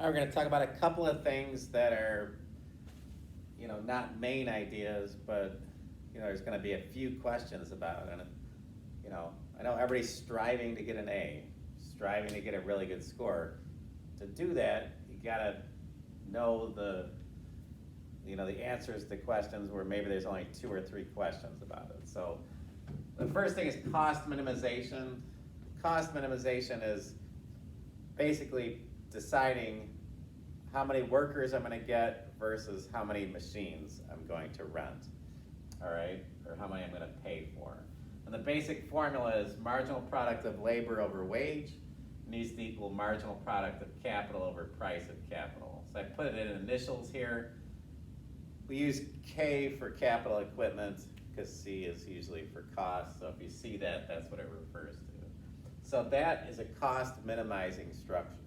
We're going to talk about a couple of things that are, not main ideas, but, there's going to be a few questions about it. And, I know everybody's striving to get an A, striving to get a really good score. To do that, you got to know the answers to questions where maybe there's only 2 or 3 questions about it. So the first thing is cost minimization. Cost minimization is basically deciding how many workers I'm going to get versus how many machines I'm going to rent, all right, or how many I'm going to pay for. And the basic formula is marginal product of labor over wage needs to equal marginal product of capital over price of capital. So I put it in initials here. We use K for capital equipment because C is usually for cost. So if you see that, that's what it refers to. So that is a cost minimizing structure.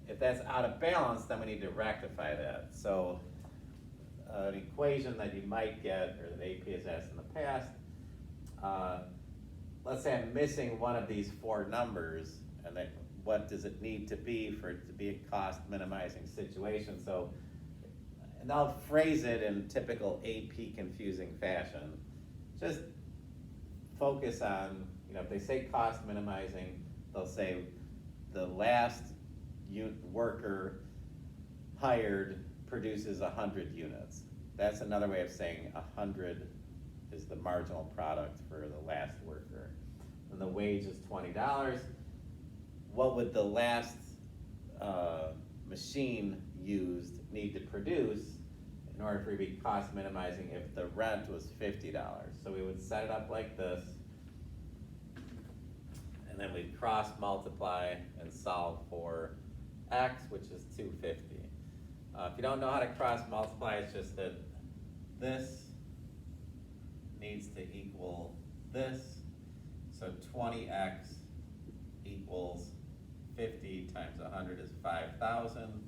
If that's out of balance, then we need to rectify that. So an equation that you might get, or that AP has asked in the past, let's say I'm missing one of these 4 numbers, and then what does it need to be for it to be a cost minimizing situation? So, and I'll phrase it in typical AP confusing fashion. Just focus on, if they say cost minimizing, they'll say the last worker hired produces 100 units. That's another way of saying 100 is the marginal product for the last worker. And the wage is $20. What would the last machine used need to produce in order for it to be cost minimizing if the rent was $50? So we would set it up like this, and then we'd cross multiply and solve for X, which is 250. If you don't know how to cross multiply, it's just that this needs to equal this. So 20X equals 50 times 100 is 5,000.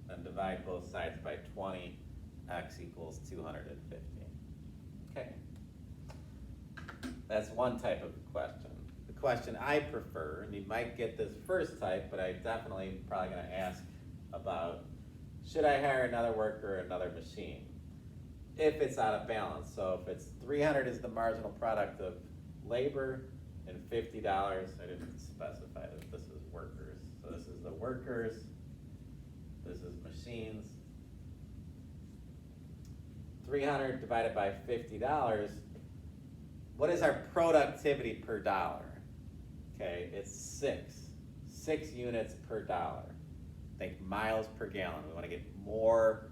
Then divide both sides by 20. X equals 250. Okay. That's one type of question. The question I prefer, and you might get this first type, but I definitely probably going to ask about, should I hire another worker or another machine? If it's out of balance. So if it's 300 is the marginal product of labor and $50, I didn't specify that this is workers. So this is the workers, this is machines. 300 divided by $50, what is our productivity per dollar? Okay, it's 6 units per dollar. Think miles per gallon. We want to get more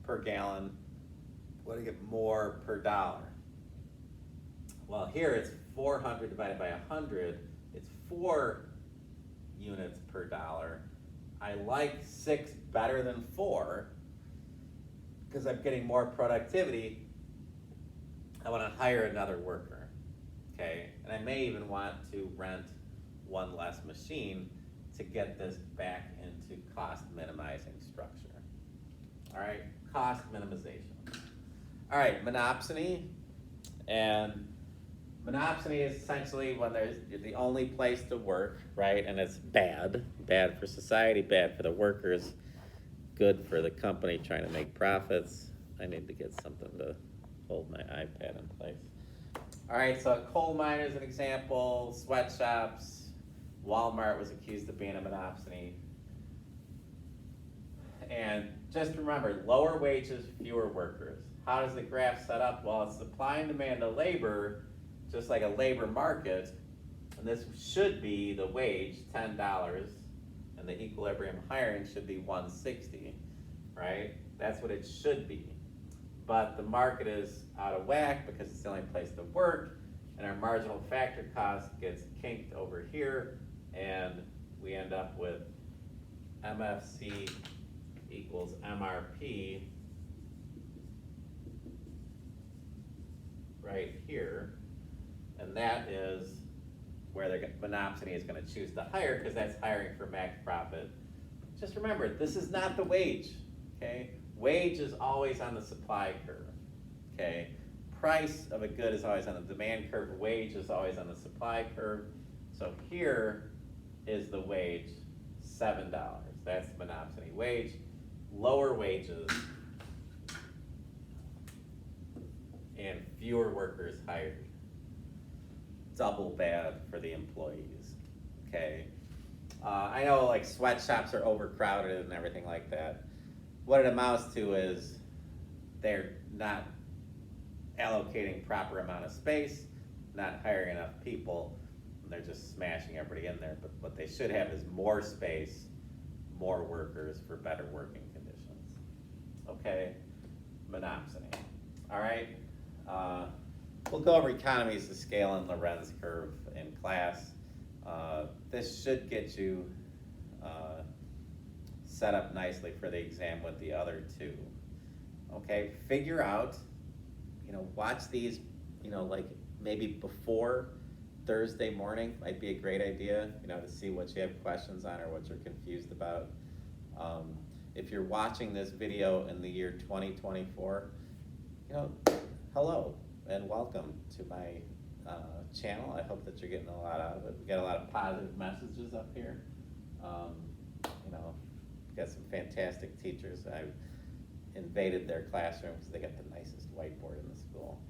per gallon. We want to get more per dollar. Well, here it's 400 divided by 100. It's 4 units per dollar. I like 6 better than 4 because I'm getting more productivity. I want to hire another worker, okay? And I may even want to rent one less machine to get this back into cost minimizing structure. All right, cost minimization. All right, monopsony. And monopsony is essentially when you're the only place to work, right? And it's bad for society, bad for the workers, good for the company trying to make profits. I need to get something to hold my iPad in place. All right, so coal mine is an example, sweatshops, Walmart was accused of being a monopsony. And just remember, lower wages, fewer workers. How does the graph set up? Well, it's supply and demand of labor, just like a labor market. And this should be the wage, $10, and the equilibrium hiring should be 160, right? That's what it should be. But the market is out of whack because it's the only place to work, and our marginal factor cost gets kinked over here, and we end up with MFC equals MRP right here, and that is where the monopsony is going to choose to hire because that's hiring for max profit. Just remember, this is not the wage, okay? Wage is always on the supply curve, okay? Price of a good is always on the demand curve. Wage is always on the supply curve. So here is the wage $7. That's monopsony wage. Lower wages and fewer workers hired. Double bad for the employees, okay? I know like sweatshops are overcrowded and everything like that. What it amounts to is they're not allocating proper amount of space, not hiring enough people, and they're just smashing everybody in there. But what they should have is more space, more workers for better working conditions. Okay, monopsony. All right, we'll go over economies of scale and Lorenz curve in class. This should get you set up nicely for the exam with the other two. Okay, figure out, watch these, like maybe before Thursday morning might be a great idea, to see what you have questions on or what you're confused about. If you're watching this video in the year 2024, hello and welcome to my channel. I hope that you're getting a lot out of it. We got a lot of positive messages up here. Got some fantastic teachers. I've invaded their classrooms. They got the nicest whiteboard in the school.